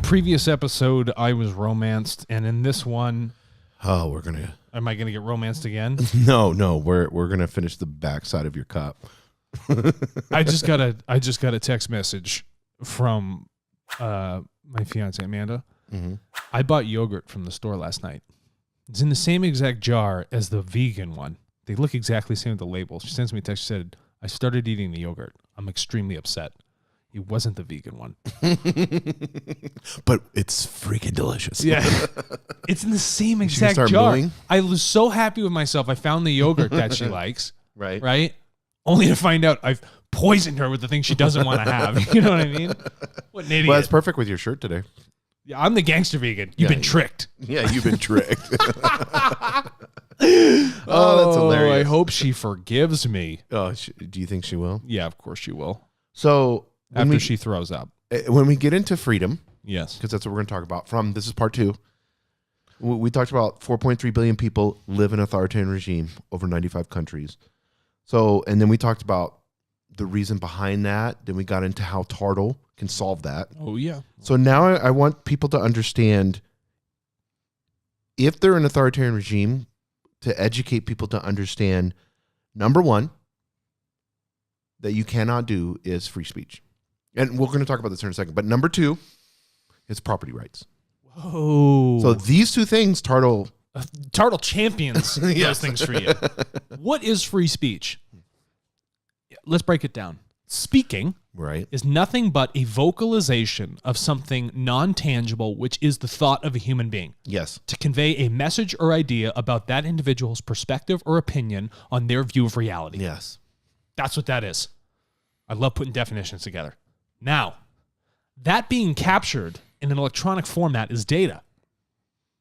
previous episode, I was romanced, and in this one, oh, we're gonna. Am I gonna get romanced again? No, we're gonna finish the backside of your cup. I just got a text message from my fiance Amanda. Mm-hmm. I bought yogurt from the store last night. It's in the same exact jar as the vegan one. They look exactly the same with the label. She sends me a text. She said, "I started eating the yogurt. I'm extremely upset. It wasn't the vegan one." But it's freaking delicious. Yeah. It's in the same exact jar. Mooing? I was so happy with myself. I found the yogurt that she likes. Right. Right? Only to find out I've poisoned her with the thing she doesn't want to have. You know what I mean? What an idiot. Well, that's perfect with your shirt today. Yeah, I'm the gangster vegan. You've been tricked. Yeah, you've been tricked. Oh, that's hilarious. I hope she forgives me. Oh, do you think she will? Yeah, of course she will. So after she throws up. When we get into freedom, yes, because that's what we're going to talk about. This is part 2. We talked about 4.3 billion people live in an authoritarian regime over 95 countries. So, and then we talked about the reason behind that. Then we got into how TARTLE can solve that. Oh, yeah. So now I want people to understand, if they're an authoritarian regime, to educate people to understand, number one, that you cannot do is free speech. And we're going to talk about this in a second. But number 2 is property rights. Whoa. So these 2 things, TARTLE champions those things for you. What is free speech? Let's break it down. Speaking is nothing but a vocalization of something non-tangible, which is the thought of a human being. Yes. To convey a message or idea about that individual's perspective or opinion on their view of reality. Yes. That's what that is. I love putting definitions together. Now, that being captured in an electronic format is data.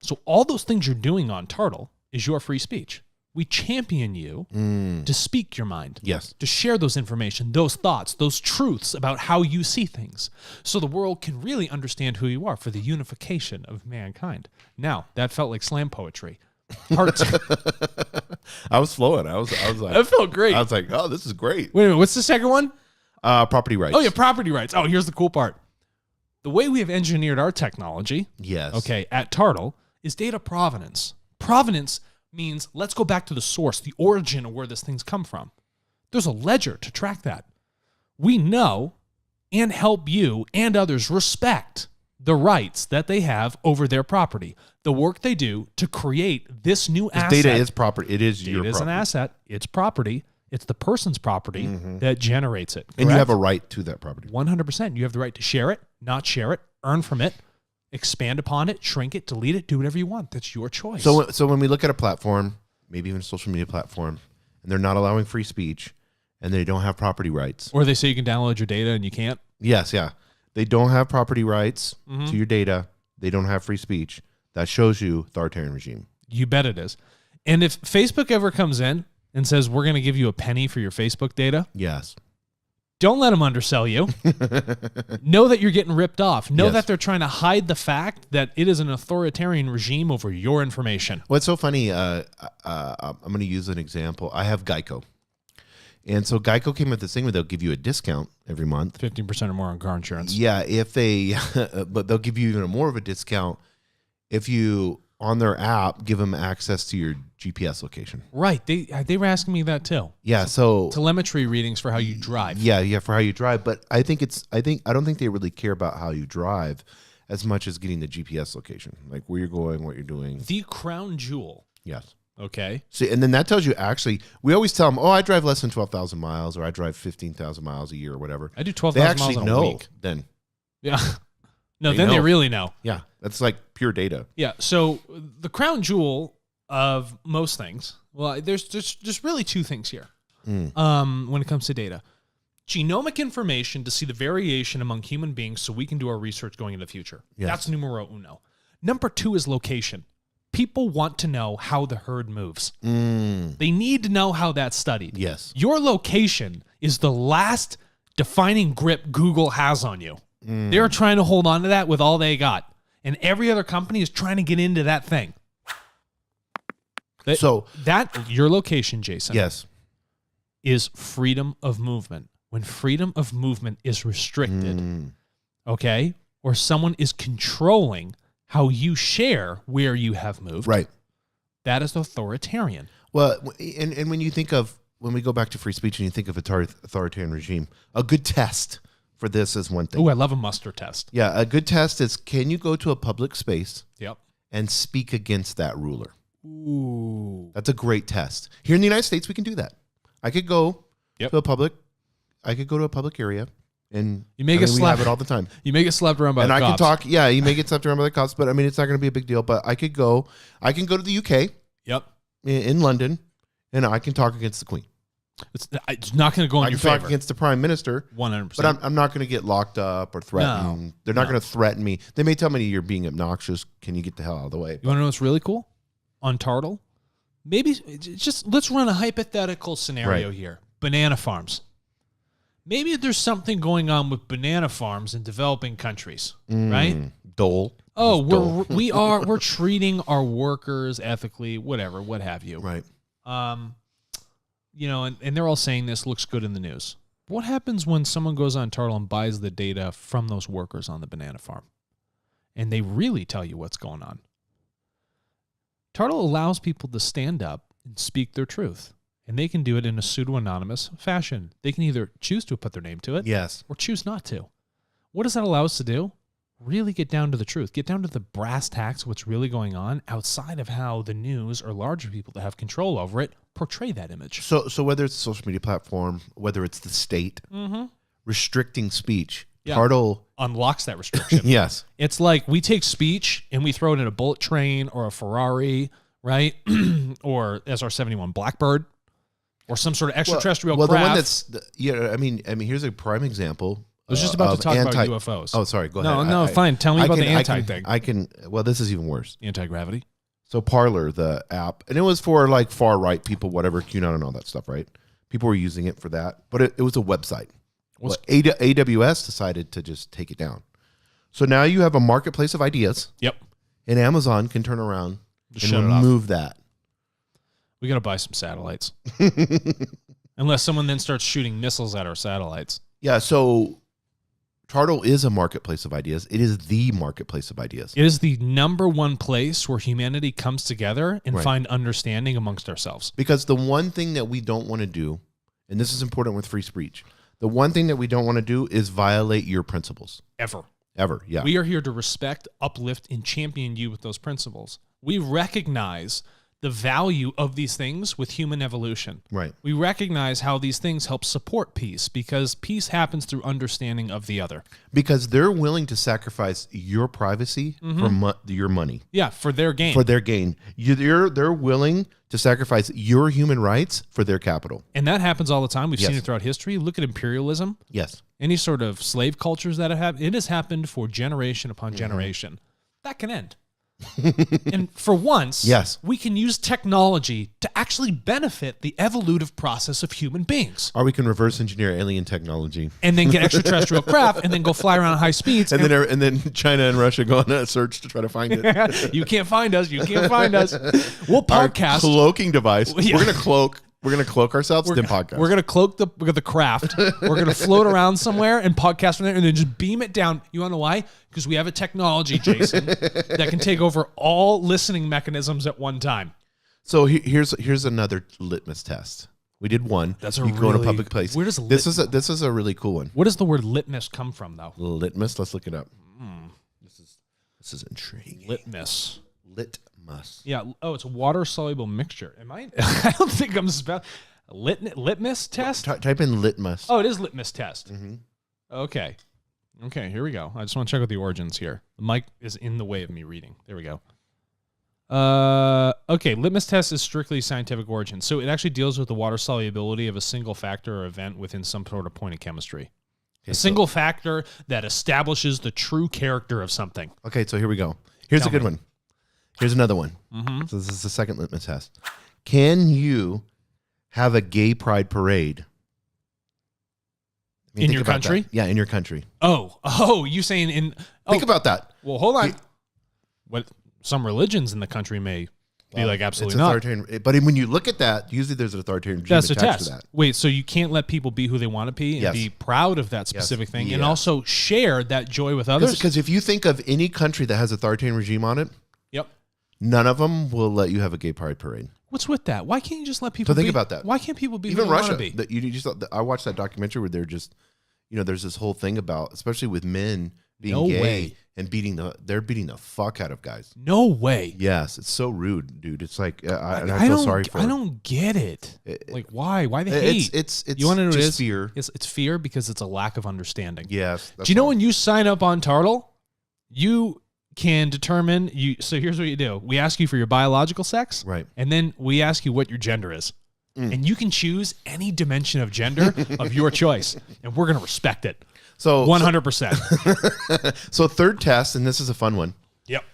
So all those things you're doing on TARTLE is your free speech. We champion you to speak your mind. Yes. To share those information, those thoughts, those truths about how you see things, so the world can really understand who you are for the unification of mankind. Now, that felt like slam poetry. Part 2. I was flowing. I was like, that felt great. I was like, oh, this is great. Wait a minute, what's the second one? Property rights. Oh, yeah, property rights. Oh, here's the cool part. The way we have engineered our technology, at TARTLE, is data provenance. Provenance means let's go back to the source, the origin of where this thing's come from. There's a ledger to track that. We know and help you and others respect the rights that they have over their property, the work they do to create this new asset. Data is property. It is your property. Data is an asset. It's property. It's the person's property that generates it. Correct? And you have a right to that property. 100%. You have the right to share it, not share it, earn from it, expand upon it, shrink it, delete it, do whatever you want. That's your choice. So when we look at a platform, maybe even a social media platform, and they're not allowing free speech, and they don't have property rights. Or they say you can download your data and you can't. Yes, yeah. They don't have property rights to your data. They don't have free speech. That shows you authoritarian regime. You bet it is. And if Facebook ever comes in and says, we're going to give you a penny for your Facebook data. Yes. Don't let them undersell you. Know that you're getting ripped off. Know that they're trying to hide the fact that it is an authoritarian regime over your information. What's so funny, I'm going to use an example. I have Geico. And so Geico came with this thing where they'll give you a discount every month. 15% or more on car insurance. Yeah, but they'll give you even more of a discount if you, on their app, give them access to your GPS location. Right. They were asking me that too. Yeah. So telemetry readings for how you drive. Yeah, for how you drive. But I don't think they really care about how you drive as much as getting the GPS location, like where you're going, what you're doing. The crown jewel. Yes. Okay. See, and then that tells you actually, we always tell them, oh, I drive less than 12,000 miles or I drive 15,000 miles a year or whatever. I do 12,000 miles in a week. Then. Yeah. No, they really know. Yeah. That's like pure data. Yeah. So the crown jewel of most things, well, there's just really 2 things here when it comes to data. Genomic information to see the variation among human beings so we can do our research going into the future. Yes. That's numero uno. Number 2 is location. People want to know how the herd moves. They need to know how that's studied. Yes. Your location is the last defining grip Google has on you. They're trying to hold on to that with all they got. And every other company is trying to get into that thing. Your location, Jason, yes, is freedom of movement. When freedom of movement is restricted, okay, or someone is controlling how you share where you have moved, right, that is authoritarian. Well, and when you think of, when we go back to free speech and you think of authoritarian regime, a good test for this is one thing. Oh, I love a muster test. Yeah, a good test is, can you go to a public space Yep. and speak against that ruler? Ooh. That's a great test. Here in the United States, we can do that. I could go to a public area, and you may get we have it all the time. You may get slapped around by the cops. And I can talk, yeah, you may get slapped around by the cops, but I mean, it's not going to be a big deal. But I can go to the UK, yep, in London, and I can talk against the Queen. It's not going to go in your favor. I can talk against the Prime Minister, 100%. but I'm not going to get locked up or threatened. No, they're not going to threaten me. They may tell me you're being obnoxious. Can you get the hell out of the way? You want to know what's really cool? On Tartle, maybe just let's run a hypothetical scenario here. Banana farms. Maybe there's something going on with banana farms in developing countries, right? Dole. Oh, we're treating our workers ethically, whatever, what have you. Right. You know, and they're all saying this looks good in the news. What happens when someone goes on Tartle and buys the data from those workers on the banana farm, and they really tell you what's going on? Tartle allows people to stand up and speak their truth, and they can do it in a pseudo-anonymous fashion. They can either choose to put their name to it, yes, or choose not to. What does that allow us to do? Really get down to the truth, get down to the brass tacks of what's really going on outside of how the news or larger people that have control over it portray that image. So whether it's a social media platform, whether it's the state restricting speech, Tartle unlocks that restriction. Yes. It's like we take speech and we throw it in a bullet train or a Ferrari, right? Or SR-71 Blackbird or some sort of extraterrestrial craft. The one that's, I mean, here's a prime example. I was just about to talk about UFOs. Oh, sorry. Go ahead. No, fine. Tell me about the anti thing. Well, this is even worse. Anti-gravity. So Parler, the app, and it was for like far right people, whatever, QAnon and all that stuff, right? People were using it for that, but it was a website. Well, AWS decided to just take it down. So now you have a marketplace of ideas. Yep. And Amazon can turn around and remove that. We got to buy some satellites. Unless someone then starts shooting missiles at our satellites. Yeah, so Tartle is a marketplace of ideas. It is the marketplace of ideas. It is the number one place where humanity comes together and find understanding amongst ourselves. Because the one thing that we don't want to do, and this is important with free speech, the one thing that we don't want to do is violate your principles. Ever, yeah. We are here to respect, uplift, and champion you with those principles. We recognize the value of these things with human evolution. Right. We recognize how these things help support peace because peace happens through understanding of the other. Because they're willing to sacrifice your privacy for your money. Yeah, for their gain. For their gain. They're willing to sacrifice your human rights for their capital. And that happens all the time. We've seen it throughout history. Look at imperialism. Yes. Any sort of slave cultures that have, it has happened for generation upon generation. That can end. And for once, we can use technology to actually benefit the evolutive process of human beings. Or we can reverse engineer alien technology. And then get extraterrestrial craft and then go fly around at high speeds. And then China and Russia go on a search to try to find it. You can't find us. You can't find us. We'll podcast. Our cloaking device. We're going to cloak. We're going to cloak ourselves, then podcast. We're going to cloak the craft. We're going to float around somewhere and podcast from there and then just beam it down. You want to know why? Because we have a technology, Jason, that can take over all listening mechanisms at one time. So here's another litmus test. We did one. That's you go in a public place. Where does this is a really cool one. What does the word litmus come from, though? Litmus. Let's look it up. This is intriguing. Litmus. Yeah. Oh, it's a water-soluble mixture. Am I? I don't think I'm spelling litmus test. Type in litmus. Oh, it is litmus test. Okay. Here we go. I just want to check out the origins here. The mic is in the way of me reading. There we go. Okay. Litmus test is strictly scientific origin, so it actually deals with the water solubility of a single factor or event within some sort of point of chemistry. A single factor that establishes the true character of something. Okay, so here we go. Here's a good one. Here's another one. So this is the second litmus test. Can you have a gay pride parade? In your country? That. Yeah, in your country. Oh, you saying in... Think about that. Well, hold on. What some religions in the country may Be like, absolutely not. But when you look at that, usually there's an authoritarian regime attached to that. Wait, so you can't let people be who they want to be and be proud of that specific thing and also share that joy with others? Because if you think of any country that has authoritarian regime on it, none of them will let you have a gay pride parade. What's with that? Why can't you just let people think about that. Why can't people be even who they Russia? Want to be? I watched that documentary where they're just, there's this whole thing about, especially with men being gay and beating the fuck out of guys. No way. Yes, it's so rude, dude. It's like I feel sorry for. I don't get it. Like why? Why the hate? It's you want to know what it is? Fear. It's fear because it's a lack of understanding. Yes. Do you know when you sign up on TARTLE, you can determine so here's what you do. We ask you for your biological sex. Right. And then we ask you what your gender is. And you can choose any dimension of gender of your choice. And we're going to respect it. So 100%. So third test, and this is a fun one. Yep.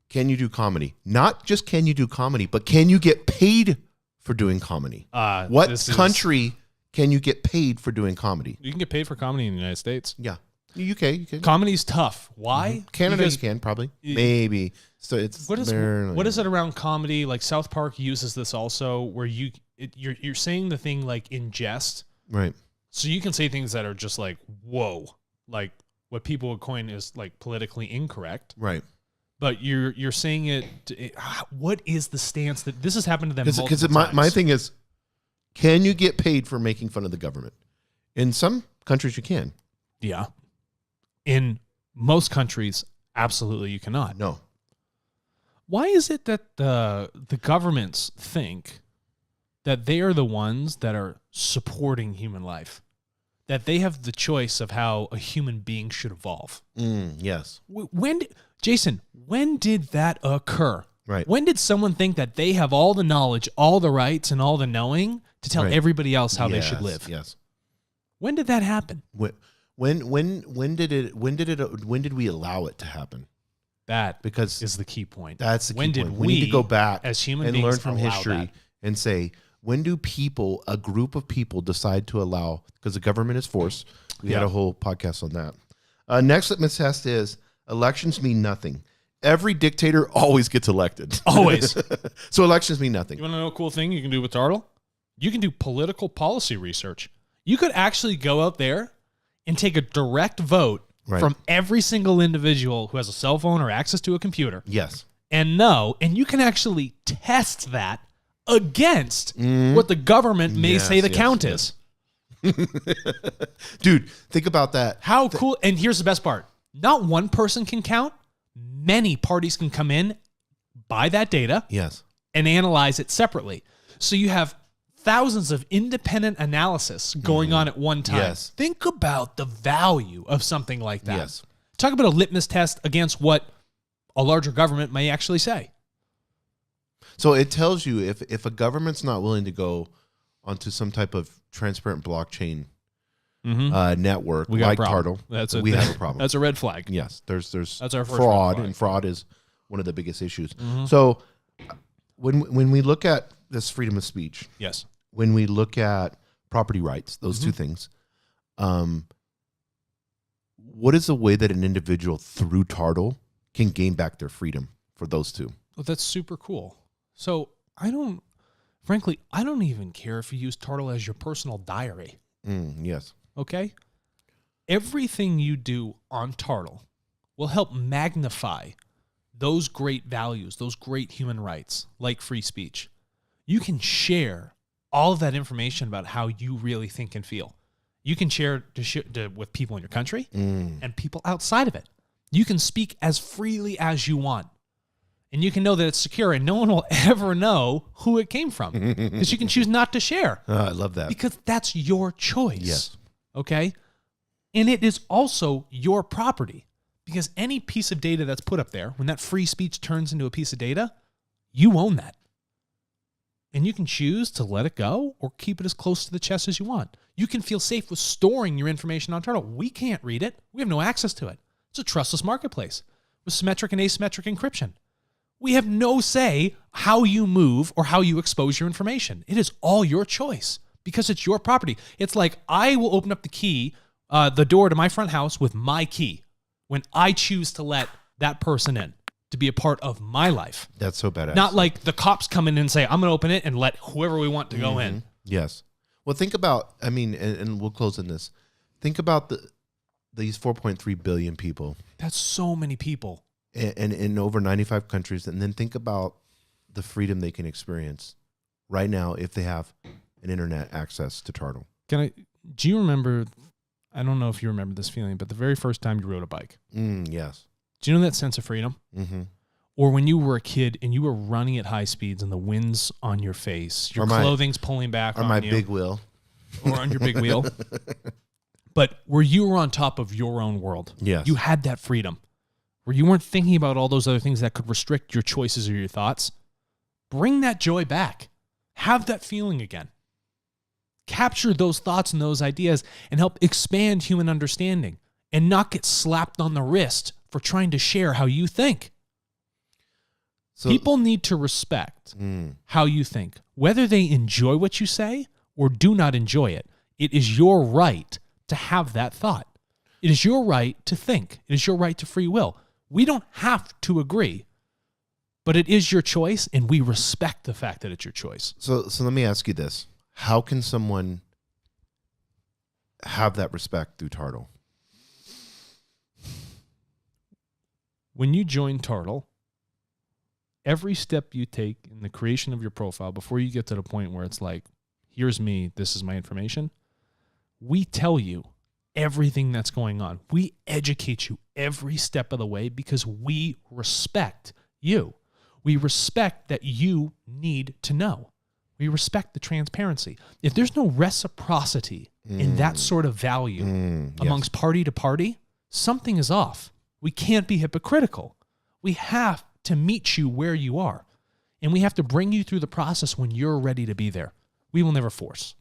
Can you do comedy? Not just can you do comedy, but can you get paid for doing comedy? What country can you get paid for doing comedy? You can get paid for comedy in the United States. Yeah. UK, you can. Comedy's tough. Why? Mm-hmm. Canada, you can probably. Maybe. So it's what is it around comedy? Like South Park uses this also, where you're saying the thing like in jest, right? So you can say things that are just like whoa, like what people would coin as like politically incorrect, right? But you're saying it. What is the stance that this has happened to them? Because my thing is, can you get paid for making fun of the government? In some countries, you can. Yeah. In most countries, absolutely you cannot. No. Why is it that the governments think that they are the ones that are supporting human life? That they have the choice of how a human being should evolve? Yes. Jason, when did that occur? Right. When did someone think that they have all the knowledge, all the rights, and all the knowing to tell everybody else how they should live? Yes. When did that happen? When did we allow it to happen? That because is the key point. That's the key point. When we need to go back as human and beings learn from history and say, when do a group of people decide to allow, because the government is force. We had a whole podcast on that. Next litmus test is elections mean nothing. Every dictator always gets elected. Always. So elections mean nothing. You want to know a cool thing you can do with TARTLE? You can do political policy research. You could actually go out there and take a direct vote from every single individual who has a cell phone or access to a computer. Yes. And you can actually test that against what the government may say the count is. Dude, think about that. How cool. And here's the best part. Not one person can count. Many parties can come in, buy that data, and analyze it separately. So you have thousands of independent analysis going on at one time. Yes. Think about the value of something like that. Yes. Talk about a litmus test against what a larger government may actually say. So it tells you if a government's not willing to go onto some type of transparent blockchain network like TARTLE, we have a problem. That's a red flag. Yes, there's that's our first fraud, and fraud is one of the biggest issues. So when we look at this freedom of speech, yes, when we look at property rights, those two things, what is the way that an individual through TARTLE can gain back their freedom for those two? Well, that's super cool. So I don't even care if you use TARTLE as your personal diary. Yes. Okay? Everything you do on TARTLE will help magnify those great values, those great human rights, like free speech. You can share all of that information about how you really think and feel. You can share with people in your country and people outside of it. You can speak as freely as you want. And you can know that it's secure and no one will ever know who it came from because you can choose not to share. I love that. Because that's your choice. Yes. Okay? And it is also your property because any piece of data that's put up there, when that free speech turns into a piece of data, you own that. And you can choose to let it go or keep it as close to the chest as you want. You can feel safe with storing your information on TARTLE. We can't read it. We have no access to it. It's a trustless marketplace with symmetric and asymmetric encryption. We have no say how you move or how you expose your information. It is all your choice because it's your property. It's like I will open up the door to my front house with my key when I choose to let that person in. to be a part of my life. That's so badass. Not like the cops come in and say, I'm going to open it and let whoever we want to go in. Yes. Well, think about, I mean, and we'll close in this. Think about these 4.3 billion people. That's so many people. And in over 95 countries. And then think about the freedom they can experience right now if they have an internet access to Tartle. Do you remember, I don't know if you remember this feeling, but the very first time you rode a bike. Yes. Do you know that sense of freedom? Mm-hmm. Or when you were a kid and you were running at high speeds and the wind's on your face, your clothing's pulling back on you. Or my big wheel. Or on your big wheel. But where you were on top of your own world. Yes. You had that freedom. Where you weren't thinking about all those other things that could restrict your choices or your thoughts. Bring that joy back. Have that feeling again. Capture those thoughts and those ideas and help expand human understanding and not get slapped on the wrist for trying to share how you think. So, people need to respect how you think. Whether they enjoy what you say or do not enjoy it, it is your right to have that thought. It is your right to think. It is your right to free will. We don't have to agree, but it is your choice, and we respect the fact that it's your choice. So let me ask you this. How can someone have that respect through Tartle? When you join Tartle, every step you take in the creation of your profile, before you get to the point where it's like, here's me, this is my information, we tell you everything that's going on. We educate you every step of the way because we respect you. We respect that you need to know. We respect the transparency. If there's no reciprocity in that sort of value amongst party to party, something is off. We can't be hypocritical. We have to meet you where you are, and we have to bring you through the process when you're ready to be there. We will never force.